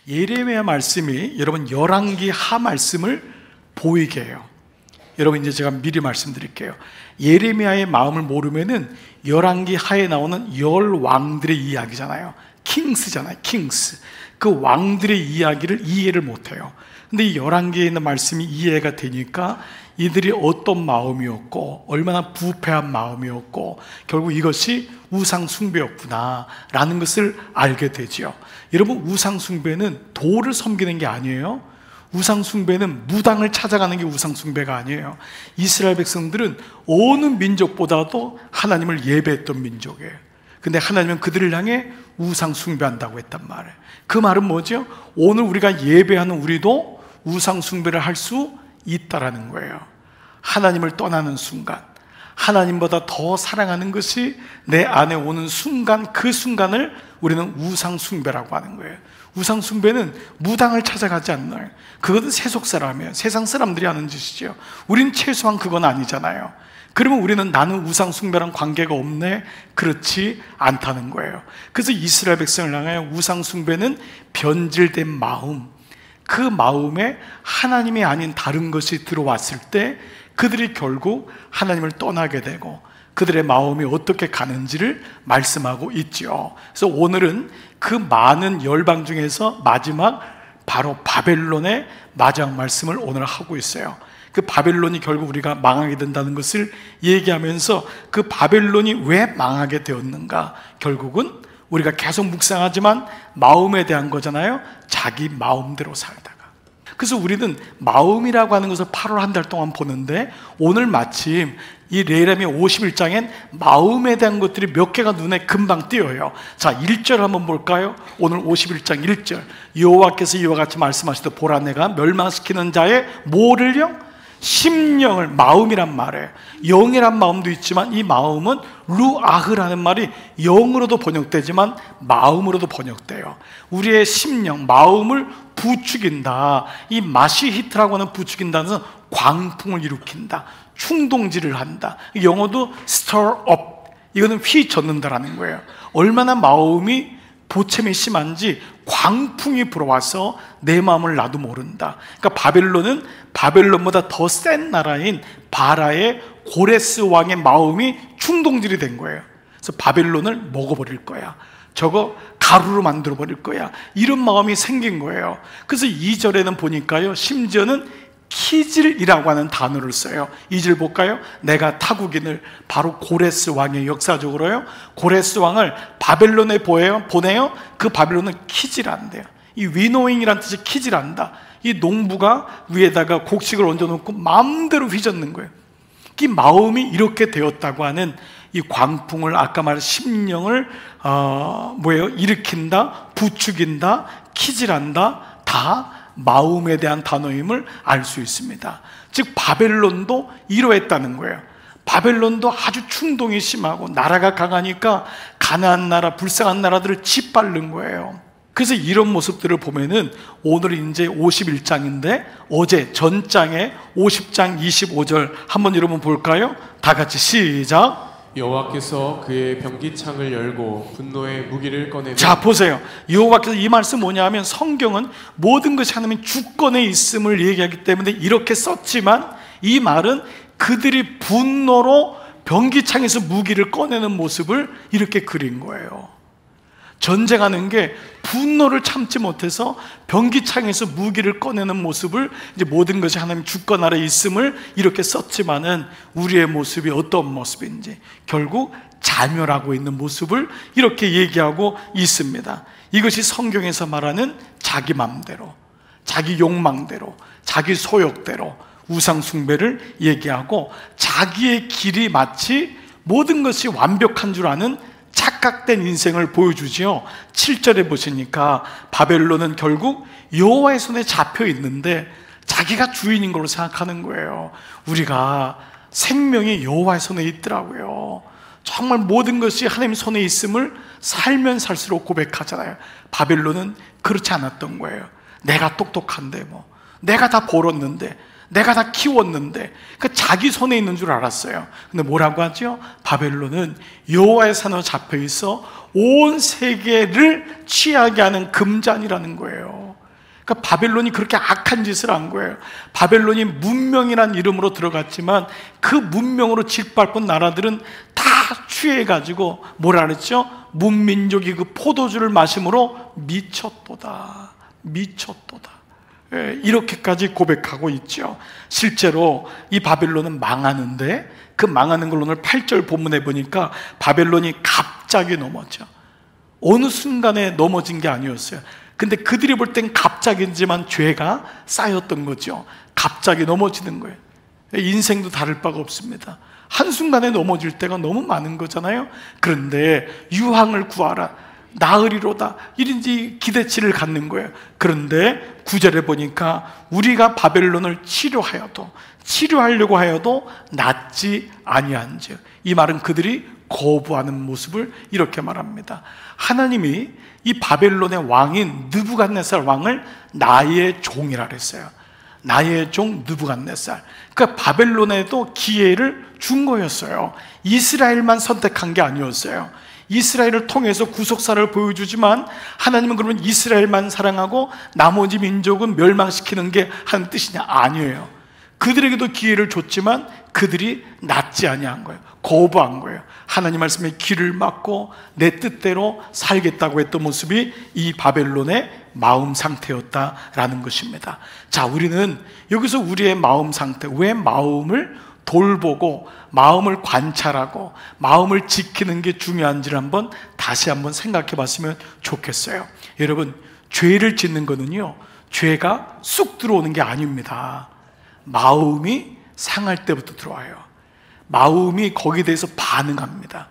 예레미야 말씀이 여러분 열왕기 하 말씀을 보이게 해요. 여러분 이제 제가 미리 말씀드릴게요. 예레미야의 마음을 모르면은 열왕기 하에 나오는 열 왕들의 이야기잖아요. 킹스잖아요. 킹스. 그 왕들의 이야기를 이해를 못해요. 근데 이 열왕기에 있는 말씀이 이해가 되니까 이들이 어떤 마음이었고 얼마나 부패한 마음이었고 결국 이것이 우상 숭배였구나 라는 것을 알게 되지요. 여러분 우상 숭배는 도를 섬기는 게 아니에요. 우상 숭배는 무당을 찾아가는 게 우상 숭배가 아니에요. 이스라엘 백성들은 어느 민족보다도 하나님을 예배했던 민족이에요. 근데 하나님은 그들을 향해 우상 숭배한다고 했단 말이에요. 그 말은 뭐죠? 오늘 우리가 예배하는 우리도 우상 숭배를 할 수 있다라는 거예요. 하나님을 떠나는 순간, 하나님보다 더 사랑하는 것이 내 안에 오는 순간, 그 순간을 우리는 우상 숭배라고 하는 거예요. 우상 숭배는 무당을 찾아가지 않나요? 그것은 세속 사람이에요. 세상 사람들이 하는 짓이죠. 우리는 최소한 그건 아니잖아요. 그러면 우리는 나는 우상 숭배랑 관계가 없네? 그렇지 않다는 거예요. 그래서 이스라엘 백성을 향하여 우상 숭배는 변질된 마음, 그 마음에 하나님이 아닌 다른 것이 들어왔을 때 그들이 결국 하나님을 떠나게 되고 그들의 마음이 어떻게 가는지를 말씀하고 있죠. 그래서 오늘은 그 많은 열방 중에서 마지막 바로 바벨론의 마지막 말씀을 오늘 하고 있어요. 그 바벨론이 결국 우리가 망하게 된다는 것을 얘기하면서 그 바벨론이 왜 망하게 되었는가, 결국은 우리가 계속 묵상하지만 마음에 대한 거잖아요. 자기 마음대로 살다가. 그래서 우리는 마음이라고 하는 것을 8월 한 달 동안 보는데 오늘 마침 이 레위기 51장엔 마음에 대한 것들이 몇 개가 눈에 금방 띄어요. 자, 1절 한번 볼까요? 오늘 51장 1절. 여호와께서 이와 같이 말씀하시되 보라 내가 멸망시키는 자의 뭐를요? 심령을, 마음이란 말이에요. 영이란 마음도 있지만 이 마음은 루아흐라는 말이 영으로도 번역되지만 마음으로도 번역돼요. 우리의 심령, 마음을 부추긴다. 이 마시히트라고 하는 부추긴다는 것은 광풍을 일으킨다, 충동질을 한다. 영어도 stir up, 이거는 휘젓는다라는 거예요. 얼마나 마음이 보채미 심한지 광풍이 불어와서 내 마음을 나도 모른다. 그러니까 바벨론은 바벨론보다 더 센 나라인 바라의 고레스 왕의 마음이 충동질이 된 거예요. 그래서 바벨론을 먹어버릴 거야, 저거 가루로 만들어버릴 거야, 이런 마음이 생긴 거예요. 그래서 2절에는 보니까요, 심지어는 키질이라고 하는 단어를 써요. 2절 볼까요? 내가 타국인을, 바로 고레스 왕의 역사적으로요, 고레스 왕을 바벨론에 보내요. 그 바벨론은 키질한대요. 이 위노잉이라는 뜻이 키질한다. 이 농부가 위에다가 곡식을 얹어놓고 마음대로 휘젓는 거예요. 이 마음이 이렇게 되었다고 하는 이 광풍을, 아까 말한 심령을 일으킨다, 부추긴다, 키질한다, 다 마음에 대한 단어임을 알 수 있습니다. 즉 바벨론도 이러했다는 거예요. 바벨론도 아주 충동이 심하고 나라가 강하니까 가나안 나라, 불쌍한 나라들을 짓밟는 거예요. 그래서 이런 모습들을 보면은 오늘은 이제 51장인데 어제 전장에 50장 25절 한번 여러분 볼까요? 다 같이 시작. 여호와께서 그의 병기창을 열고 분노의 무기를 꺼내며. 자 보세요. 여호와께서, 이 말씀 뭐냐 하면 성경은 모든 것이 하나님의 주권에 있음을 얘기하기 때문에 이렇게 썼지만 이 말은 그들이 분노로 병기창에서 무기를 꺼내는 모습을 이렇게 그린 거예요. 전쟁하는 게 분노를 참지 못해서 병기창에서 무기를 꺼내는 모습을, 이제 모든 것이 하나님 주권 아래 있음을 이렇게 썼지만은 우리의 모습이 어떤 모습인지 결국 자멸하고 있는 모습을 이렇게 얘기하고 있습니다. 이것이 성경에서 말하는 자기 맘대로, 자기 욕망대로, 자기 소욕대로 우상 숭배를 얘기하고, 자기의 길이 마치 모든 것이 완벽한 줄 아는 착각된 인생을 보여주지요. 7절에 보시니까 바벨론은 결국 여호와의 손에 잡혀 있는데 자기가 주인인 걸로 생각하는 거예요. 우리가 생명이 여호와의 손에 있더라고요. 정말 모든 것이 하나님 손에 있음을 살면 살수록 고백하잖아요. 바벨론은 그렇지 않았던 거예요. 내가 똑똑한데, 내가 다 벌었는데, 내가 다 키웠는데, 그 자기 손에 있는 줄 알았어요. 근데 뭐라고 하죠? 바벨론은 여호와의 손에 잡혀 있어 온 세계를 취하게 하는 금잔이라는 거예요. 그러니까 바벨론이 그렇게 악한 짓을 한 거예요. 바벨론이 문명이란 이름으로 들어갔지만 그 문명으로 짓밟은 나라들은 다 취해가지고 뭐라 그랬죠? 문민족이 그 포도주를 마심으로 미쳤도다, 미쳤도다. 이렇게까지 고백하고 있죠. 실제로 이 바벨론은 망하는데, 그 망하는 걸 오늘 8절 본문에 보니까 바벨론이 갑자기 넘어져. 어느 순간에 넘어진 게 아니었어요. 근데 그들이 볼 땐 갑자기지만 죄가 쌓였던 거죠. 갑자기 넘어지는 거예요. 인생도 다를 바가 없습니다. 한순간에 넘어질 때가 너무 많은 거잖아요. 그런데 유황을 구하라, 나으리로다, 이런지 기대치를 갖는 거예요. 그런데 9절에 보니까 우리가 바벨론을 치료하려고 하여도 낫지 아니한즉, 이 말은 그들이 거부하는 모습을 이렇게 말합니다. 하나님이 이 바벨론의 왕인 느부갓네살 왕을 나의 종이라 그랬어요. 나의 종 느부갓네살. 그러니까 바벨론에도 기회를 준 거였어요. 이스라엘만 선택한 게 아니었어요. 이스라엘을 통해서 구속사를 보여주지만 하나님은 그러면 이스라엘만 사랑하고 나머지 민족은 멸망시키는 게 하는 뜻이냐? 아니에요. 그들에게도 기회를 줬지만 그들이 낫지 아니한 거예요. 거부한 거예요. 하나님 말씀에 귀를 막고 내 뜻대로 살겠다고 했던 모습이 이 바벨론의 마음 상태였다라는 것입니다. 자, 우리는 여기서 우리의 마음 상태, 왜 마음을 돌보고 마음을 관찰하고 마음을 지키는 게 중요한지를 다시 한번 생각해 봤으면 좋겠어요. 여러분, 죄를 짓는 거는요, 죄가 쑥 들어오는 게 아닙니다. 마음이 상할 때부터 들어와요. 마음이 거기에 대해서 반응합니다.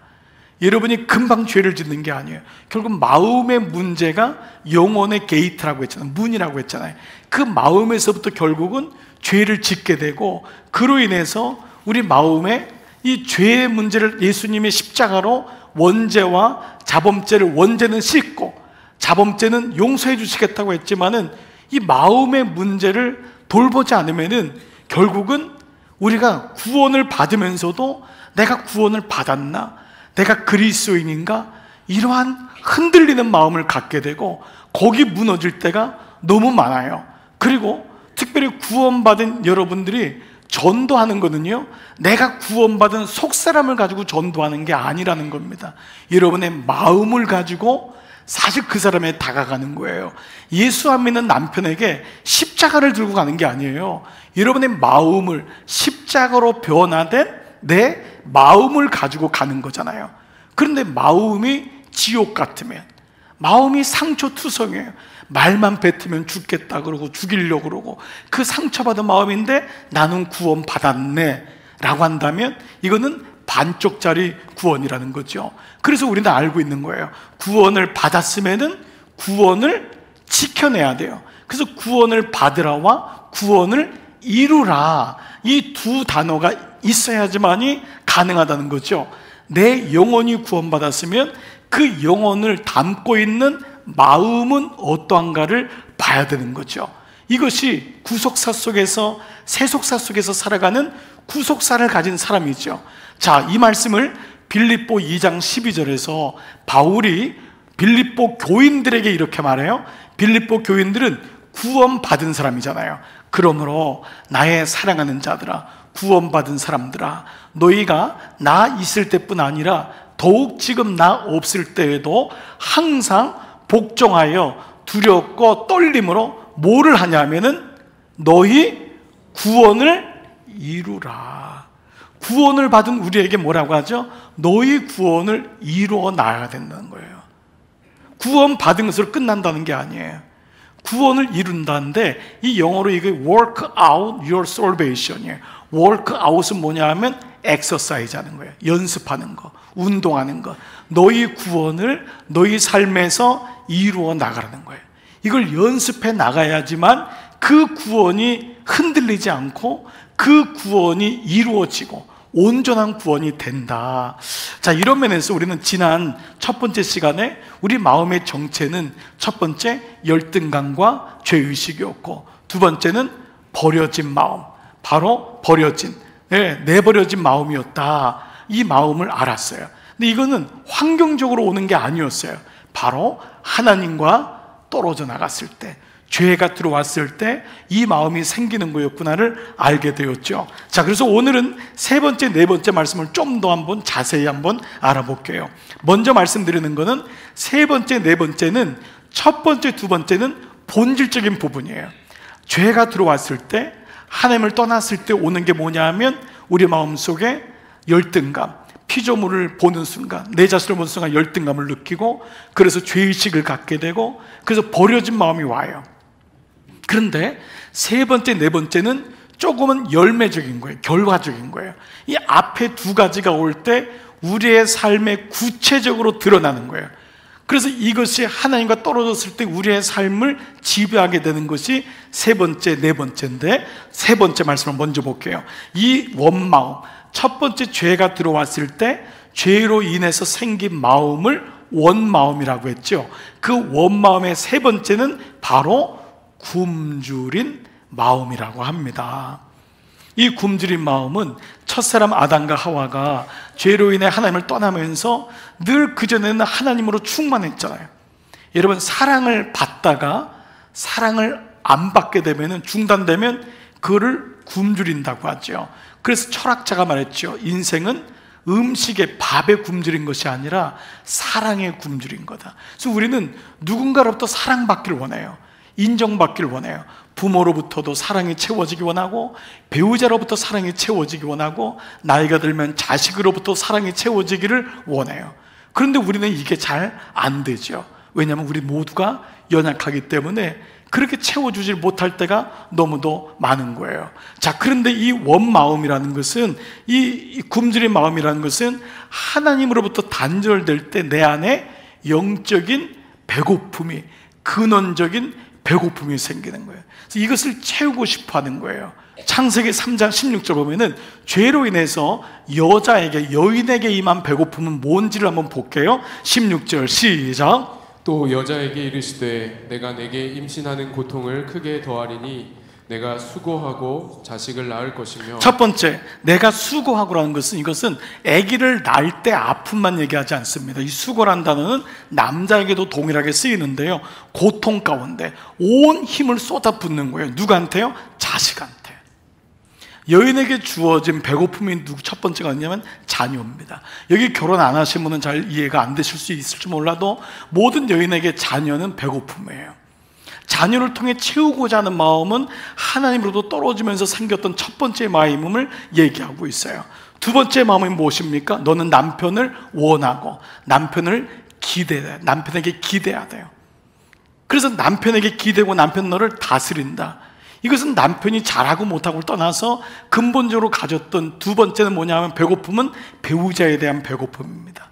여러분이 금방 죄를 짓는 게 아니에요. 결국 마음의 문제가 영혼의 게이트라고 했잖아요. 문이라고 했잖아요. 그 마음에서부터 결국은 죄를 짓게 되고, 그로 인해서 우리 마음에 이 죄의 문제를 예수님의 십자가로 원죄와 자범죄를, 원죄는 씻고 자범죄는 용서해 주시겠다고 했지만은 이 마음의 문제를 돌보지 않으면은 결국은 우리가 구원을 받으면서도 내가 구원을 받았나? 내가 그리스도인인가? 이러한 흔들리는 마음을 갖게 되고 거기 무너질 때가 너무 많아요. 그리고 특별히 구원받은 여러분들이 전도하는 거는요, 내가 구원받은 속사람을 가지고 전도하는 게 아니라는 겁니다. 여러분의 마음을 가지고 사실 그 사람에 다가가는 거예요. 예수 안 믿는 남편에게 십자가를 들고 가는 게 아니에요. 여러분의 마음을, 십자가로 변화된 내 마음을 가지고 가는 거잖아요. 그런데 마음이 지옥 같으면, 마음이 상처투성이에요. 말만 뱉으면 죽겠다 그러고 죽이려고 그러고, 그 상처받은 마음인데 나는 구원 받았네 라고 한다면 이거는 반쪽짜리 구원이라는 거죠. 그래서 우리는 알고 있는 거예요. 구원을 받았으면은 구원을 지켜내야 돼요. 그래서 구원을 받으라와 구원을 이루라, 이 두 단어가 있어야지만이 가능하다는 거죠. 내 영혼이 구원받았으면 그 영혼을 담고 있는 마음은 어떠한가를 봐야 되는 거죠. 이것이 구속사 속에서, 세속사 속에서 살아가는 구속사를 가진 사람이죠. 자, 이 말씀을 빌립보 2장 12절에서 바울이 빌립보 교인들에게 이렇게 말해요. 빌립보 교인들은 구원받은 사람이잖아요. 그러므로 나의 사랑하는 자들아, 구원받은 사람들아, 너희가 나 있을 때뿐 아니라 더욱 지금 나 없을 때에도 항상 복종하여 두렵고 떨림으로 뭐를 하냐면은 너희 구원을 이루라. 구원을 받은 우리에게 뭐라고 하죠? 너희 구원을 이루어 나가야 된다는 거예요. 구원 받은 것으로 끝난다는 게 아니에요. 구원을 이룬다는데 이 영어로 이게 work out your salvation이에요. work out은 뭐냐 하면 exercise 하는 거예요. 연습하는 거, 운동하는 거. 너희 구원을 너희 삶에서 이루어 나가라는 거예요. 이걸 연습해 나가야지만 그 구원이 흔들리지 않고 그 구원이 이루어지고 온전한 구원이 된다. 자, 이런 면에서 우리는 지난 첫 번째 시간에 우리 마음의 정체는 첫 번째 열등감과 죄의식이었고, 두 번째는 버려진 마음, 바로 버려진, 내버려진 마음이었다. 이 마음을 알았어요. 근데 이거는 환경적으로 오는 게 아니었어요. 바로 하나님과 떨어져 나갔을 때, 죄가 들어왔을 때 이 마음이 생기는 거였구나를 알게 되었죠. 자, 그래서 오늘은 세 번째, 네 번째 말씀을 좀 더 한번 자세히 한번 알아볼게요. 먼저 말씀드리는 거는 세 번째, 네 번째는, 첫 번째, 두 번째는 본질적인 부분이에요. 죄가 들어왔을 때, 하나님을 떠났을 때 오는 게 뭐냐 하면 우리 마음속에 열등감, 피조물을 보는 순간, 내 자신을 보는 순간 열등감을 느끼고, 그래서 죄의식을 갖게 되고, 그래서 버려진 마음이 와요. 그런데 세 번째, 네 번째는 조금은 열매적인 거예요. 결과적인 거예요. 이 앞에 두 가지가 올 때 우리의 삶에 구체적으로 드러나는 거예요. 그래서 이것이 하나님과 떨어졌을 때 우리의 삶을 지배하게 되는 것이 세 번째, 네 번째인데, 세 번째 말씀을 먼저 볼게요. 이 원마음, 첫 번째 죄가 들어왔을 때 죄로 인해서 생긴 마음을 원마음이라고 했죠. 그 원마음의 세 번째는 바로 굶주린 마음이라고 합니다. 이 굶주린 마음은 첫사람 아담과 하와가 죄로 인해 하나님을 떠나면서 늘 그전에는 하나님으로 충만했잖아요. 여러분, 사랑을 받다가 사랑을 안 받게 되면, 중단되면 그거를 굶주린다고 하죠. 그래서 철학자가 말했죠. 인생은 음식에, 밥에 굶주린 것이 아니라 사랑에 굶주린 거다. 그래서 우리는 누군가로부터 사랑받기를 원해요. 인정받기를 원해요. 부모로부터도 사랑이 채워지기 원하고, 배우자로부터 사랑이 채워지기 원하고, 나이가 들면 자식으로부터 사랑이 채워지기를 원해요. 그런데 우리는 이게 잘 안 되죠. 왜냐하면 우리 모두가 연약하기 때문에 그렇게 채워주지 못할 때가 너무도 많은 거예요. 자, 그런데 이 원마음이라는 것은, 이 굶주린 마음이라는 것은 하나님으로부터 단절될 때 내 안에 영적인 배고픔이, 근원적인 배고픔이 생기는 거예요. 그래서 이것을 채우고 싶어 하는 거예요. 창세기 3장 16절 보면은 죄로 인해서 여자에게, 여인에게 임한 배고픔은 뭔지를 한번 볼게요. 16절 시작. 또 여자에게 이르시되 내가 내게 임신하는 고통을 크게 더하리니 내가 수고하고 자식을 낳을 것이며. 첫 번째, 내가 수고하고라는 것은, 이것은 아기를 낳을 때 아픔만 얘기하지 않습니다. 이 수고라는 단어는 남자에게도 동일하게 쓰이는데요, 고통 가운데 온 힘을 쏟아붓는 거예요. 누구한테요? 자식한테. 여인에게 주어진 배고픔이 첫 번째가 뭐냐면 자녀입니다. 여기 결혼 안 하신 분은 잘 이해가 안 되실 수 있을지 몰라도 모든 여인에게 자녀는 배고픔이에요. 자녀를 통해 채우고자 하는 마음은 하나님으로부터 떨어지면서 생겼던 첫 번째 마음을 얘기하고 있어요. 두 번째 마음이 무엇입니까? 너는 남편을 원하고 남편을 기대해. 남편에게 기대해야 돼요. 그래서 남편에게 기대고 남편 너를 다스린다. 이것은 남편이 잘하고 못하고를 떠나서 근본적으로 가졌던 두 번째는 뭐냐면, 배고픔은 배우자에 대한 배고픔입니다.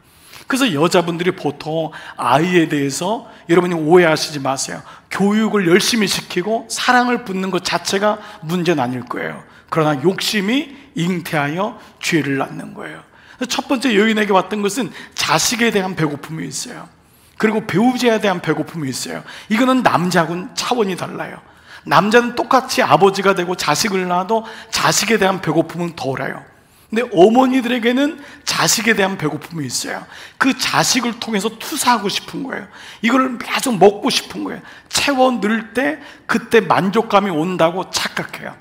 그래서 여자분들이 보통 아이에 대해서, 여러분이 오해하시지 마세요. 교육을 열심히 시키고 사랑을 붓는 것 자체가 문제는 아닐 거예요. 그러나 욕심이 잉태하여 죄를 낳는 거예요. 첫 번째 여인에게 왔던 것은 자식에 대한 배고픔이 있어요. 그리고 배우자에 대한 배고픔이 있어요. 이거는 남자하고는 차원이 달라요. 남자는 똑같이 아버지가 되고 자식을 낳아도 자식에 대한 배고픔은 덜해요. 근데 어머니들에게는 자식에 대한 배고픔이 있어요. 그 자식을 통해서 투사하고 싶은 거예요. 이걸 계속 먹고 싶은 거예요. 채워 넣을 때 그때 만족감이 온다고 착각해요.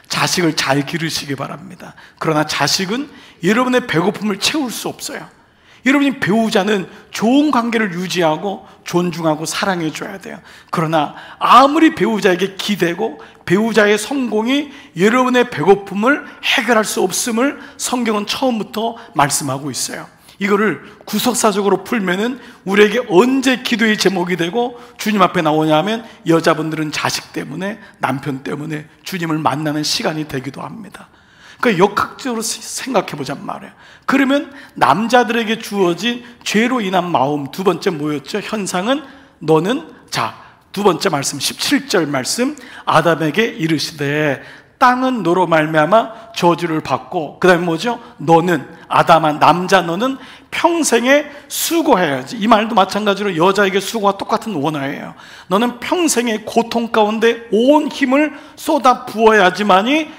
자식을 잘 기르시기 바랍니다. 그러나 자식은 여러분의 배고픔을 채울 수 없어요. 여러분이 배우자는 좋은 관계를 유지하고 존중하고 사랑해 줘야 돼요. 그러나 아무리 배우자에게 기대고 배우자의 성공이 여러분의 배고픔을 해결할 수 없음을 성경은 처음부터 말씀하고 있어요. 이거를 구속사적으로 풀면은 우리에게 언제 기도의 제목이 되고 주님 앞에 나오냐 하면, 여자분들은 자식 때문에, 남편 때문에 주님을 만나는 시간이 되기도 합니다. 그러니까 역학적으로 생각해보자는 말이에요. 그러면 남자들에게 주어진 죄로 인한 마음, 두 번째 뭐였죠? 현상은 너는, 자, 두 번째 말씀 17절 말씀, 아담에게 이르시되 땅은 너로 말미암아 저주를 받고, 그 다음에 뭐죠? 너는, 아담아, 남자 너는 평생에 수고해야지. 이 말도 마찬가지로 여자에게 수고와 똑같은 원어예요. 너는 평생의 고통 가운데 온 힘을 쏟아 부어야지만이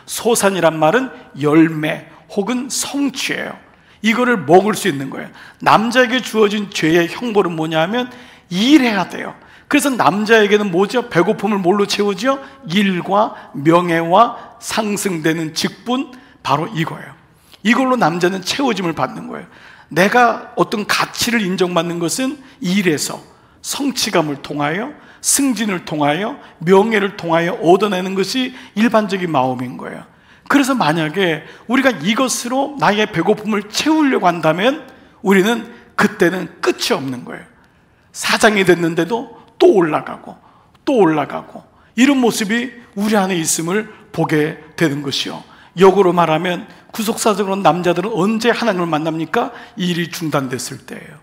소산이란 말은 열매 혹은 성취예요. 이거를 먹을 수 있는 거예요. 남자에게 주어진 죄의 형벌은 뭐냐면 일해야 돼요. 그래서 남자에게는 뭐죠? 배고픔을 뭘로 채우죠? 일과 명예와 상승되는 직분, 바로 이거예요. 이걸로 남자는 채워짐을 받는 거예요. 내가 어떤 가치를 인정받는 것은 일에서, 성취감을 통하여, 승진을 통하여, 명예를 통하여 얻어내는 것이 일반적인 마음인 거예요. 그래서 만약에 우리가 이것으로 나의 배고픔을 채우려고 한다면 우리는 그때는 끝이 없는 거예요. 사장이 됐는데도 또 올라가고 또 올라가고, 이런 모습이 우리 안에 있음을 보게 되는 것이요. 역으로 말하면 구속사적으로 남자들은 언제 하나님을 만납니까? 일이 중단됐을 때예요.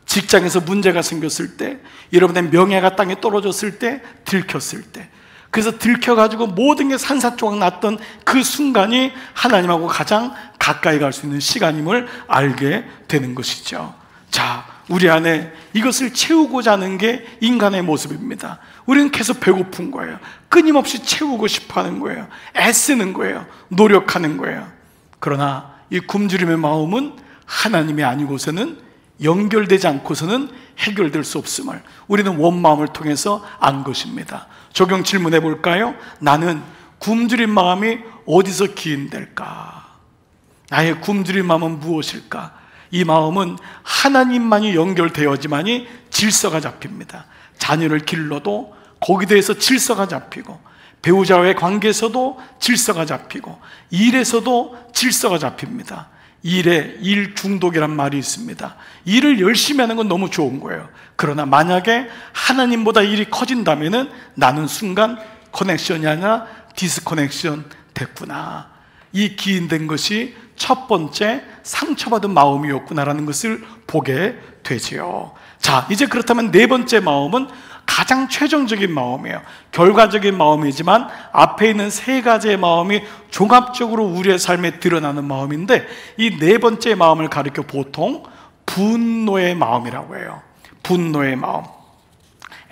직장에서 문제가 생겼을 때, 여러분의 명예가 땅에 떨어졌을 때, 들켰을 때. 그래서 들켜가지고 모든 게 산사조각 났던 그 순간이 하나님하고 가장 가까이 갈 수 있는 시간임을 알게 되는 것이죠. 자, 우리 안에 이것을 채우고자 하는 게 인간의 모습입니다. 우리는 계속 배고픈 거예요. 끊임없이 채우고 싶어 하는 거예요. 애쓰는 거예요. 노력하는 거예요. 그러나 이 굶주림의 마음은 하나님이 아니고서는, 연결되지 않고서는 해결될 수 없음을 우리는 원마음을 통해서 안 것입니다. 적용 질문해 볼까요? 나는 굶주린 마음이 어디서 기인될까? 나의 굶주린 마음은 무엇일까? 이 마음은 하나님만이 연결되어야지만이 질서가 잡힙니다. 자녀를 길러도 거기에 대해서 질서가 잡히고, 배우자와의 관계에서도 질서가 잡히고, 일에서도 질서가 잡힙니다. 일에 일 중독이란 말이 있습니다. 일을 열심히 하는 건 너무 좋은 거예요. 그러나 만약에 하나님보다 일이 커진다면은 나는 순간 커넥션이 아니라 디스커넥션 됐구나. 이 기인된 것이 첫 번째 상처받은 마음이었구나라는 것을 보게 되지요. 자, 이제 그렇다면 네 번째 마음은 가장 최종적인 마음이에요. 결과적인 마음이지만 앞에 있는 세 가지의 마음이 종합적으로 우리의 삶에 드러나는 마음인데, 이 네 번째 마음을 가리켜 보통 분노의 마음이라고 해요. 분노의 마음,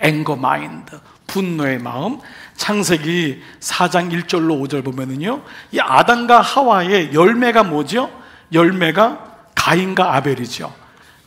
anger mind, 분노의 마음. 창세기 4장 1절로 5절 보면은요, 이 아담과 하와의 열매가 뭐죠? 열매가 가인과 아벨이죠.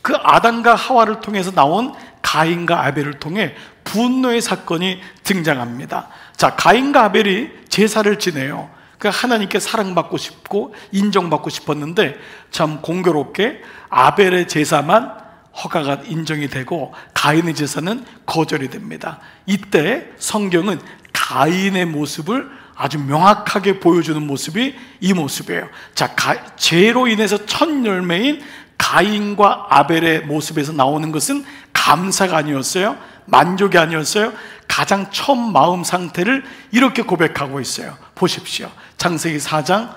그 아담과 하와를 통해서 나온 가인과 아벨을 통해 분노의 사건이 등장합니다. 자, 가인과 아벨이 제사를 지내요. 그 하나님께 사랑받고 싶고 인정받고 싶었는데, 참 공교롭게 아벨의 제사만 허가가 인정이 되고 가인의 제사는 거절이 됩니다. 이때 성경은 가인의 모습을 아주 명확하게 보여주는 모습이 이 모습이에요. 자, 죄로 인해서 첫 열매인 가인과 아벨의 모습에서 나오는 것은 감사가 아니었어요. 만족이 아니었어요. 가장 첫 마음 상태를 이렇게 고백하고 있어요. 보십시오. 창세기 4장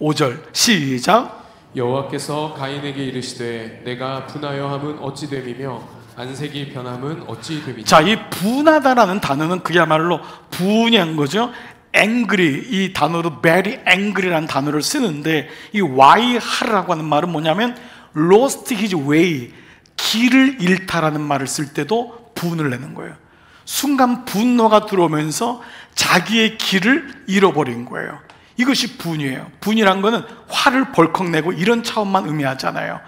5절 시작. 여호와께서 가인에게 이르시되 내가 분하여 함은 어찌 됨이며 안색이 변함은 어찌 됨이냐. 자, 이 분하다라는 단어는 그야말로 분한 거죠. angry, 이 단어로 very angry라는 단어를 쓰는데, 이 와이하라고 하는 말은 뭐냐면 lost his way, 길을 잃다라는 말을 쓸 때도 분을 내는 거예요. 순간 분노가 들어오면서 자기의 길을 잃어버린 거예요. 이것이 분이에요. 분이란 거는 화를 벌컥 내고 이런 차원만 의미하잖아요.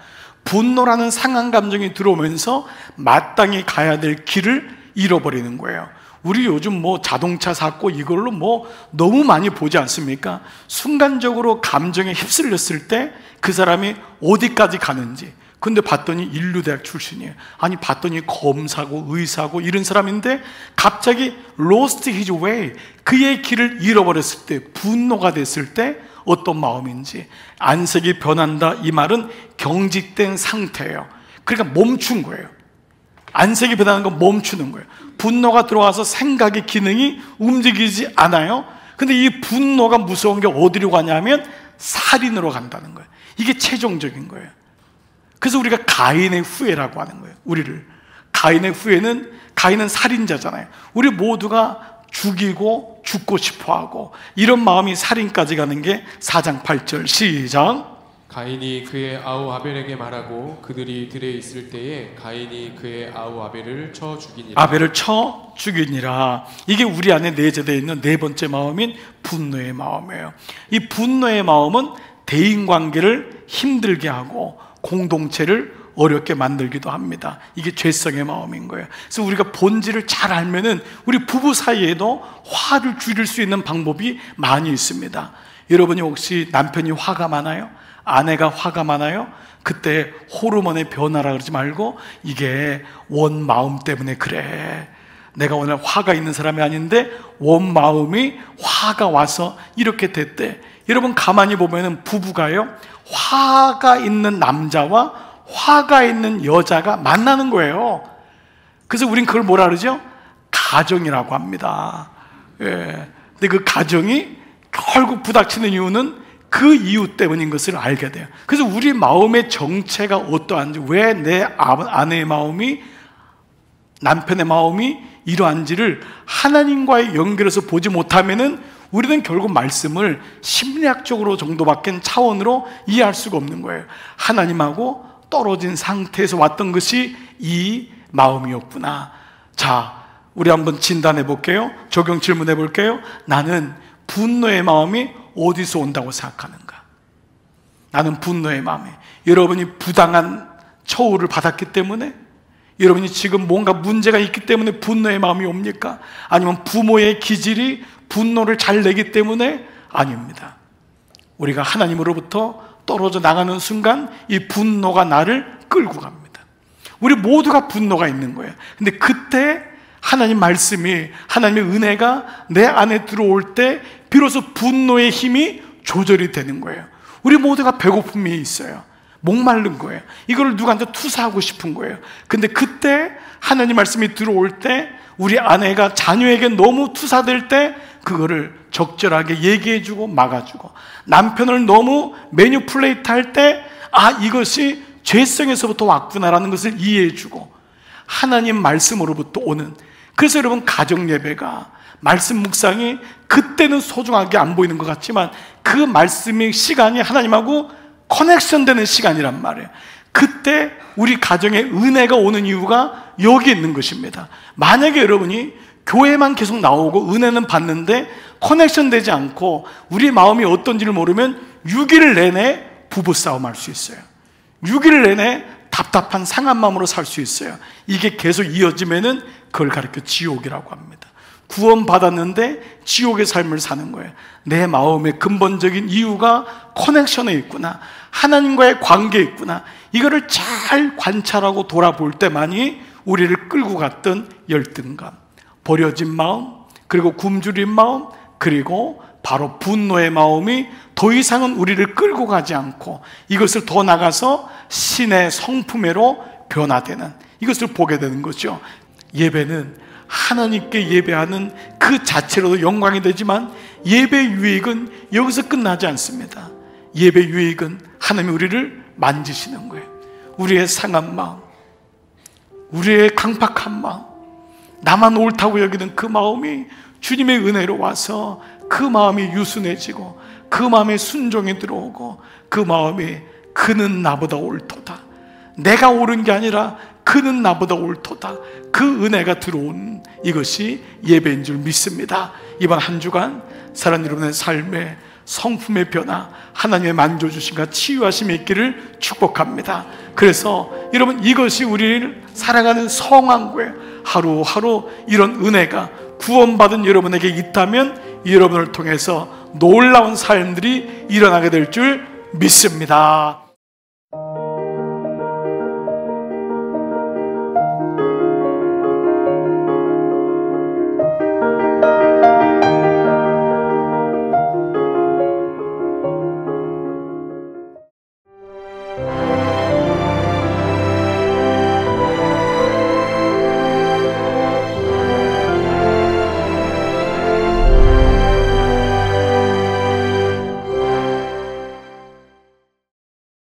분노라는 상한 감정이 들어오면서 마땅히 가야 될 길을 잃어버리는 거예요. 우리 요즘 뭐 자동차 사고 이걸로 뭐 너무 많이 보지 않습니까? 순간적으로 감정에 휩쓸렸을 때 그 사람이 어디까지 가는지. 근데 봤더니 인류대학 출신이에요. 아니 봤더니 검사고 의사고 이런 사람인데 갑자기 lost his way, 그의 길을 잃어버렸을 때, 분노가 됐을 때 어떤 마음인지. 안색이 변한다, 이 말은 경직된 상태예요. 그러니까 멈춘 거예요. 안색이 변하는 건 멈추는 거예요. 분노가 들어와서 생각의 기능이 움직이지 않아요. 근데 이 분노가 무서운 게 어디로 가냐면 살인으로 간다는 거예요. 이게 최종적인 거예요. 그래서 우리가 가인의 후예라고 하는 거예요. 우리를. 가인은 살인자잖아요. 우리 모두가 죽이고 죽고 싶어하고 이런 마음이 살인까지 가는 게 4장 8절 시작. 가인이 그의 아우 아벨에게 말하고 그들이 들에 있을 때에 가인이 그의 아우 아벨을 쳐 죽이니라. 이게 우리 안에 내재되어 있는 네 번째 마음인 분노의 마음이에요. 이 분노의 마음은 대인관계를 힘들게 하고 공동체를 어렵게 만들기도 합니다. 이게 죄성의 마음인 거예요. 그래서 우리가 본질을 잘 알면은 우리 부부 사이에도 화를 줄일 수 있는 방법이 많이 있습니다. 여러분이 혹시 남편이 화가 많아요? 아내가 화가 많아요? 그때 호르몬의 변화라 그러지 말고 이게 원 마음 때문에 그래, 내가 오늘 화가 있는 사람이 아닌데 원 마음이 화가 와서 이렇게 됐대. 여러분 가만히 보면은 부부가요, 화가 있는 남자와 화가 있는 여자가 만나는 거예요. 그래서 우린 그걸 뭐라 그러죠? 가정이라고 합니다. 예. 근데 그 가정이 결국 부닥치는 이유는 그 이유 때문인 것을 알게 돼요. 그래서 우리 마음의 정체가 어떠한지, 왜 내 아내의 마음이, 남편의 마음이 이러한지를 하나님과의 연결해서 보지 못하면은 우리는 결국 말씀을 심리학적으로 정도밖에 차원으로 이해할 수가 없는 거예요. 하나님하고 떨어진 상태에서 왔던 것이 이 마음이었구나. 자, 우리 한번 진단해 볼게요. 적용 질문해 볼게요. 나는 분노의 마음이 어디서 온다고 생각하는가? 나는 분노의 마음이, 여러분이 부당한 처우를 받았기 때문에, 여러분이 지금 뭔가 문제가 있기 때문에 분노의 마음이 옵니까? 아니면 부모의 기질이 분노를 잘 내기 때문에? 아닙니다. 우리가 하나님으로부터 떨어져 나가는 순간 이 분노가 나를 끌고 갑니다. 우리 모두가 분노가 있는 거예요. 근데 그때 하나님 말씀이, 하나님의 은혜가 내 안에 들어올 때 비로소 분노의 힘이 조절이 되는 거예요. 우리 모두가 배고픔이 있어요. 목마른 거예요. 이걸 누구한테 투사하고 싶은 거예요. 근데 그때 하나님 말씀이 들어올 때, 우리 아내가 자녀에게 너무 투사될 때 그거를 적절하게 얘기해주고 막아주고, 남편을 너무 매니플레이트 할 때 이것이 죄성에서부터 왔구나라는 것을 이해해주고, 하나님 말씀으로부터 오는, 그래서 여러분 가정 예배가, 말씀 묵상이 그때는 소중하게 안 보이는 것 같지만 그 말씀의 시간이 하나님하고 커넥션 되는 시간이란 말이에요. 그때 우리 가정에 은혜가 오는 이유가 여기 있는 것입니다. 만약에 여러분이 교회만 계속 나오고 은혜는 받는데 커넥션 되지 않고 우리 마음이 어떤지를 모르면 6일 내내 부부싸움 할 수 있어요. 6일 내내 답답한 상한 마음으로 살 수 있어요. 이게 계속 이어지면은 그걸 가리켜 지옥이라고 합니다. 구원받았는데 지옥의 삶을 사는 거예요. 내 마음의 근본적인 이유가 커넥션에 있구나, 하나님과의 관계에 있구나. 이거를 잘 관찰하고 돌아볼 때만이 우리를 끌고 갔던 열등감, 버려진 마음, 그리고 굶주린 마음, 그리고 바로 분노의 마음이 더 이상은 우리를 끌고 가지 않고 이것을 더 나가서 신의 성품으로 변화되는, 이것을 보게 되는 거죠. 예배는 하나님께 예배하는 그 자체로도 영광이 되지만 예배의 유익은 여기서 끝나지 않습니다. 예배의 유익은 하나님이 우리를 만지시는 거예요. 우리의 상한 마음, 우리의 강팍한 마음, 나만 옳다고 여기는 그 마음이 주님의 은혜로 와서 그 마음이 유순해지고 그 마음에 순종이 들어오고 그 마음이 그는 나보다 옳도다, 내가 옳은 게 아니라 그는 나보다 옳도다, 그 은혜가 들어온 이것이 예배인 줄 믿습니다. 이번 한 주간 사랑 여러분의 삶에 성품의 변화, 하나님의 만져주심과 치유하심이 있기를 축복합니다. 그래서 여러분 이것이 우리를 살아가는 성한 거예요. 하루하루 이런 은혜가 구원받은 여러분에게 있다면 여러분을 통해서 놀라운 삶들이 일어나게 될 줄 믿습니다.